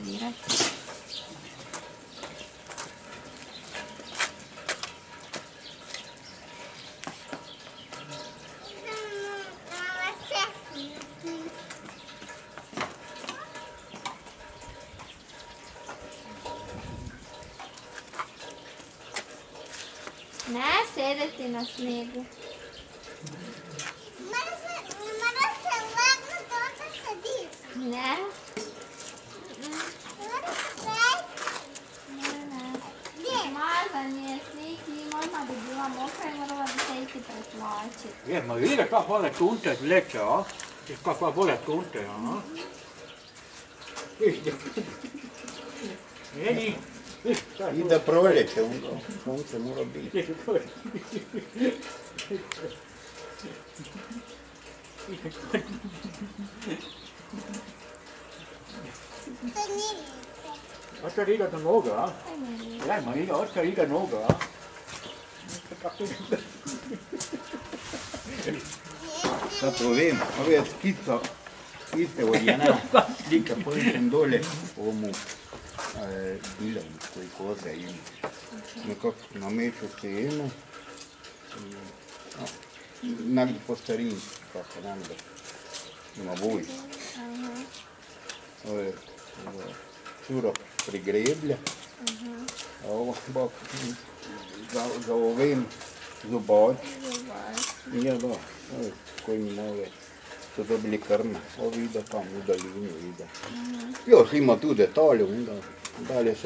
svirati. Ne sedeti na snijegu. Mora se lagno dosta sediš. Ne? Mora se prej. Ne. Gdje? Mazan je snijeg i mama bi bila mokra i morala bi se iti preslačiti. Je, ma vidi kako one tunte vleče, a? Viš kako vole tunte, a? Viš, vidi. Viš, sad I da proljeće, sunce mora biti. To nije lice. Očar igra do noga, a? Aj meni. Daj, ma igra, očar igra noga, a? Sad to vem, ove skice od jedna slika, potem sem dole ovu bilen, koji koze ima. Nekako nameču sejeno, negdje po starinski, kako nam da ima vojs. Ovo je čuro prigreblja, a ovo bak za ovim zubač. Nije da, koji mi nove su dobili krme, ovi ide tam u daljinu ide. Još ima tu detalje, onda dalje se